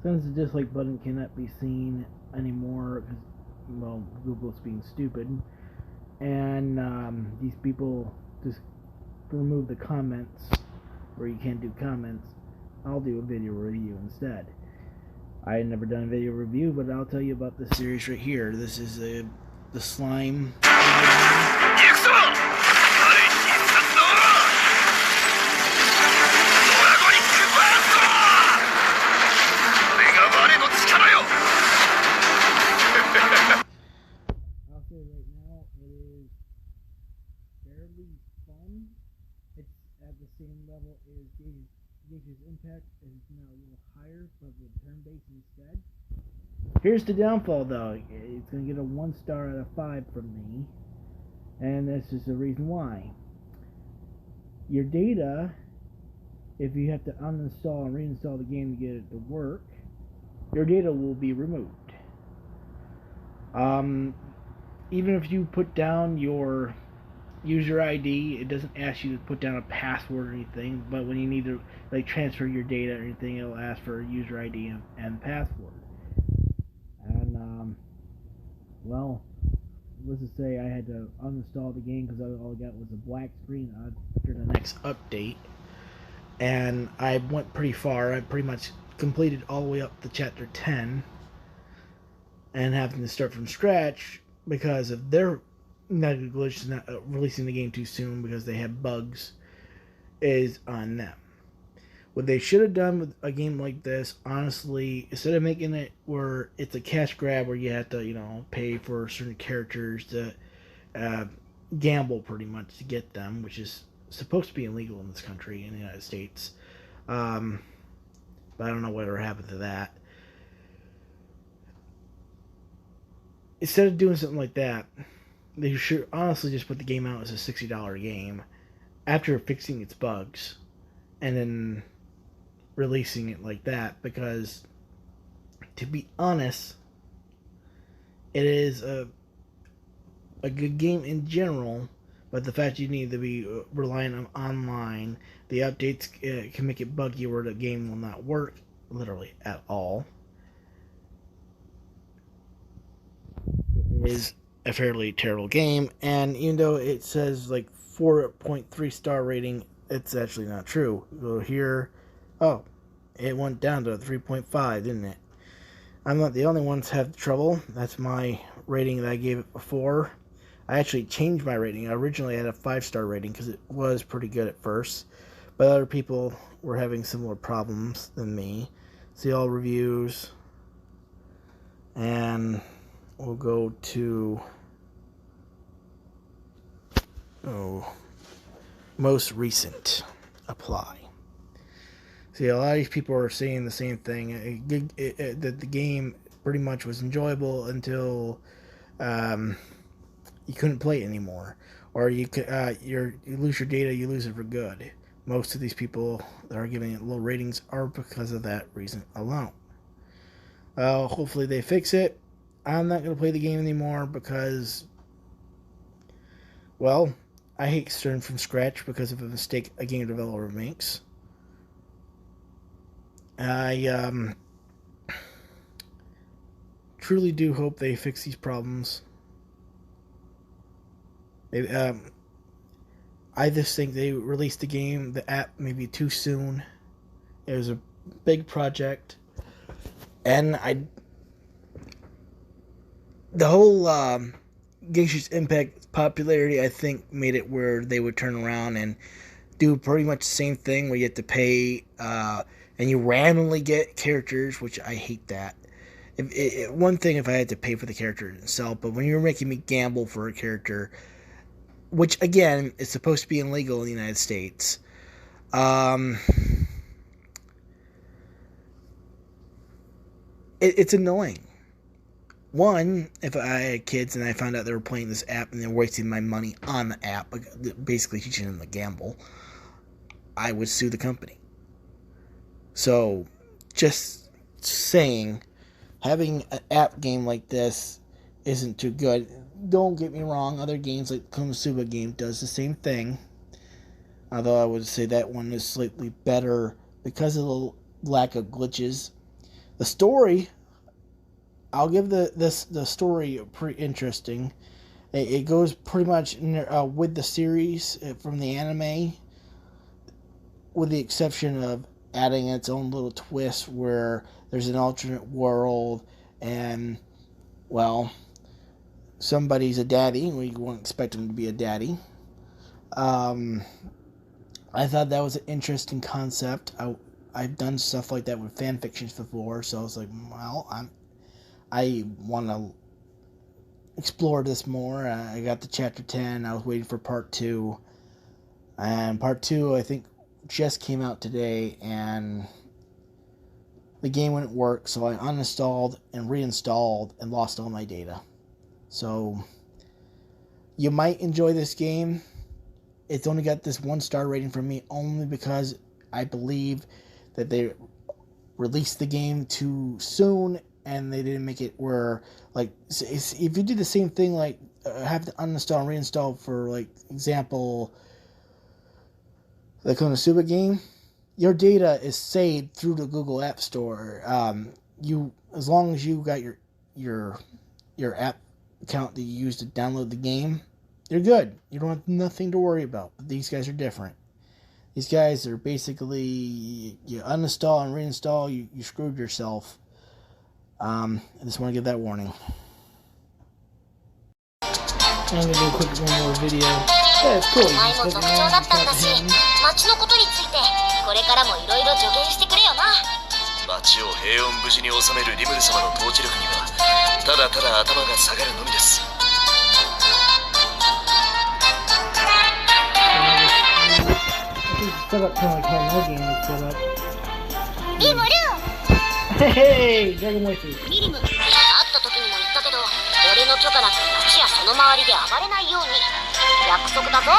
Since the dislike button cannot be seen anymore because, well, Google's being stupid, and these people just remove the comments where you can't do comments, I'll do a video review instead. I had never done a video review, but I'll tell you about this series right here. This is the slime. I'll say right now, it is fairly fun. It's at the same level as Gauge's Impact, and it's now a little higher, but with turn-based instead. Here's the downfall, though. It's going to get a 1 star out of 5 from me, and this is the reason why. Your data, if you have to uninstall and reinstall the game to get it to work, your data will be removed. Even if you put down your user ID, it doesn't ask you to put down a password or anything, but when you need to transfer your data or anything, it'll ask for a user ID and password. And well, let's just say I had to uninstall the game because all I got was a black screen after the next update, and I went pretty far. I pretty much completed all the way up to chapter 10, and having to start from scratch because of their negligence not releasing the game too soon because they have bugs is on them. What they should have done with a game like this, honestly, instead of making it where it's a cash grab where you have to, pay for certain characters to gamble pretty much to get them, which is supposed to be illegal in this country, in the United States. But I don't know whatever happened to that. Instead of doing something like that, they should honestly just put the game out as a $60 game after fixing its bugs and then releasing it like that, because to be honest, it is a good game in general, but the fact you need to be relying on online, the updates can make it buggy where the game will not work literally at all. It is a fairly terrible game, and even though it says 4.3 star rating, it's actually not true. Go here. Oh, it went down to 3.5, didn't it? I'm not the only one to have trouble. That's my rating that I gave it before. I actually changed my rating. I originally had a 5-star rating because it was pretty good at first, but other people were having similar problems than me. See all reviews, and we'll go to most recent. Apply. See, a lot of these people are saying the same thing. That the game pretty much was enjoyable until you couldn't play it anymore, or you lose your data, you lose it for good. Most of these people that are giving it low ratings are because of that reason alone. Hopefully they fix it. I'm not going to play the game anymore because, well, I hate starting from scratch because of a mistake a game developer makes. I truly do hope they fix these problems. I just think they released the app, maybe too soon. It was a big project, and the whole Gauge's Impact popularity, I think, made it where they would turn around and do pretty much the same thing where you have to pay and you randomly get characters, which I hate that. One thing if I had to pay for the character itself, but when you're making me gamble for a character, which again is supposed to be illegal in the United States, it's annoying. One, if I had kids and I found out they were playing this app and they're wasting my money on the app, basically teaching them to gamble, I would sue the company. So, just saying, having an app game like this isn't too good. Don't get me wrong, other games like Konosuba game does the same thing. Although I would say that one is slightly better because of the lack of glitches. The story, I'll give the story pretty interesting. It goes pretty much with the series from the anime, with the exception of adding its own little twist where there's an alternate world and, well, somebody's a daddy. We won't expect him to be a daddy. I thought that was an interesting concept. I've done stuff like that with fan fictions before, so I was like, well, I want to explore this more. I got to chapter 10. I was waiting for part 2. And part 2, I think, just came out today, and the game wouldn't work, so I uninstalled and reinstalled and lost all my data. So, you might enjoy this game. It's only got this 1-star rating from me only because I believe that they released the game too soon and they didn't make it where, like, if you do the same thing, like, have to uninstall and reinstall for, like, example, the Konosuba game, your data is saved through the Google App Store. As long as you got your app account that you use to download the game, you're good. You don't have nothing to worry about. But these guys are different. These guys are basically, you uninstall and reinstall, you screwed yourself. I just want to give that warning. I'm going to do a quick one more video. Yeah, it's cool. You just look around and talk to him. 街のことについてこれからもいろいろ助言してくれよな。街を平穏無事に収めるリムル様の統治力にはただただ頭が下がるのみです。Set up kind of like how my game is set up. リムル Hey, Dragon Waifu. リリム、会った時にも言ったけど俺の許可なく街やその周りで暴れないように約束だぞ。も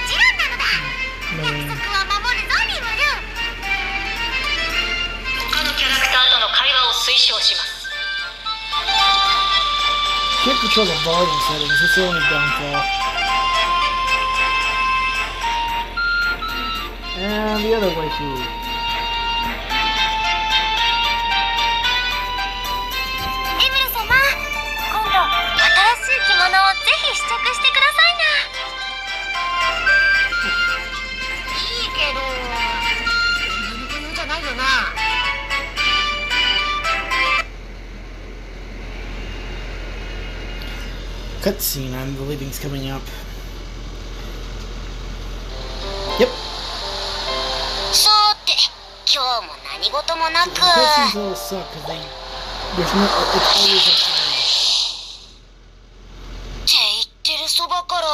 ちろんなのだ。約束は守るぞリムル。他のキャラクターとの会話を推奨します。 Can't control the volume settings. That's the only downfall. And the other waifu. リムル様、今度新しい着物をぜひ試着してくださいな。いいけど何か言うんじゃないよな。Cutscene. I believe it's coming up. Yep. さて、今日も何事もなく。 The cutscenes always suck because there's no. It's always an error. って言ってるそばから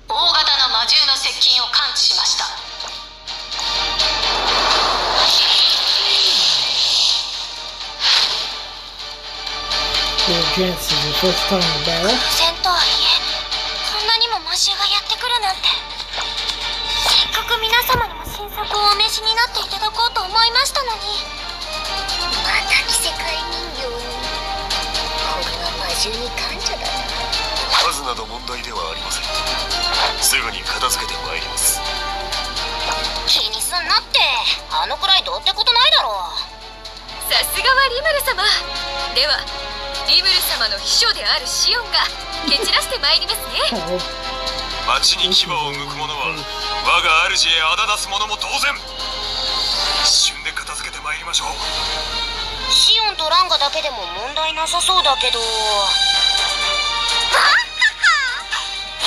大型の魔獣の接近を感知しました。 The chance is the first time in the battle. 偶然とはいえ、こんなにも魔獣がやってくるなんて。せっかく皆様にも新作をお召しになっていただこうと思いましたのに。また着せ替え人形に。これは魔獣に感謝だな。数など問題ではありません。すぐに片付けてまいります。気にすんなって、あのくらいどうってことないだろう。さすがはリムル様。ではリムル様の秘書であるシオンが蹴散らしてまいりますね。町に牙を向く者は我が主へあだ出す者も同然。一瞬で片付けてまいりましょう。シオンとランガだけでも問題なさそうだけど。で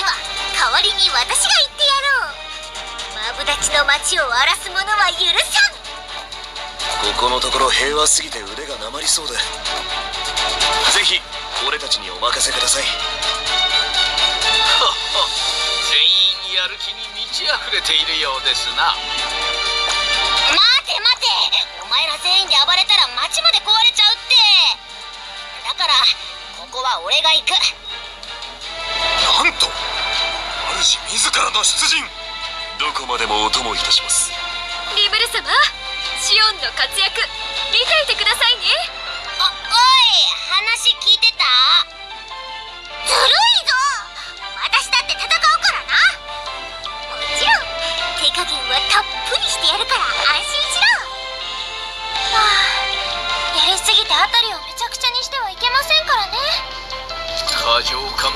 は代わりに私が言ってやろう。マブダチの町を荒らす者は許さん。ここのところ平和すぎて腕がなまりそうで。ぜひ俺たちにお任せください。全員やる気に満ち溢れているようですな。待て待て、お前ら全員で暴れたら町まで壊れちゃうって。だからここは俺が行く。なんと主自らの出陣。どこまでもお供いたします。リムル様、シオンの活躍見ていてくださいね。おい、話聞いてた？ずるいぞ。私だって戦うからな。もちろん手加減はたっぷりしてやるから安心しろ。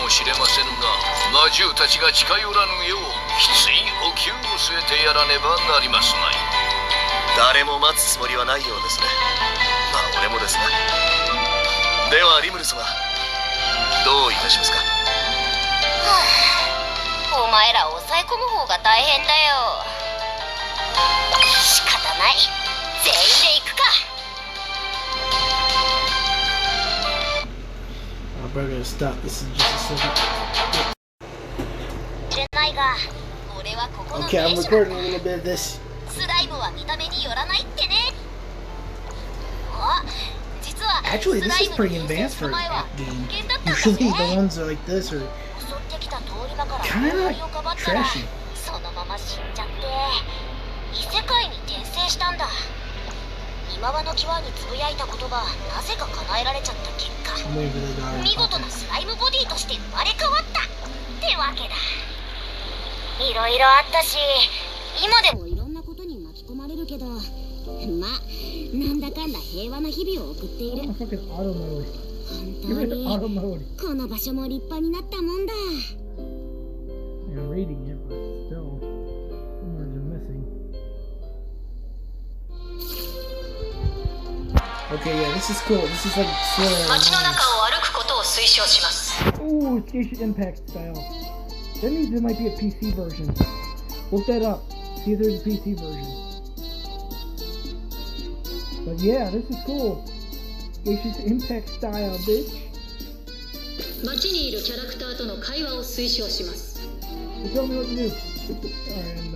もしれませぬが、魔獣たちが近寄らぬようきついお灸を据えてやらねばなりますまい。誰も待つつもりはないようですね。まあ俺もですが。ではリムル様、どういたしますか。お前ら抑え込む方が大変だよ。仕方ない、全員で行くか。Brother, stop. This is just a second. 知れないが、俺はここの Okay, I'm 名手 recording a little bit of this. スライムは見た目によらないってね。あ、実は Actually, this is pretty advanced for an app game. Usually the ones like this are 襲ってきた通り魔から kind 覆 of いをかばったら trashy. そのまま死んじゃって異世界に転生したんだ。今はの際につぶやいた言葉、なぜか叶えられちゃった結果、 I'm waiting for the daughter 見 to pop 事な in. スライムボディとして生まれ変わったってわけだ。いろいろあったし、今でもいろんなことに巻き込まれるけど、まあなんだかんだ平和な日々を送っている。 Oh, fucking auto mode. 本 You're 当 in に auto mode. この場所も立派になったもんだ。 I'm reading it, but still, some words are missing. Okay, yeah, this is cool. This is like 街の中を歩くことを推奨します。 Ooh, Station Impact style. That means there might be a PC version. Look that up. See if there's a PC version. But yeah, this is cool. Station Impact style, bitch. 街にいるキャラクターとの会話を推奨します。 Tell me what to do. Alright, I'm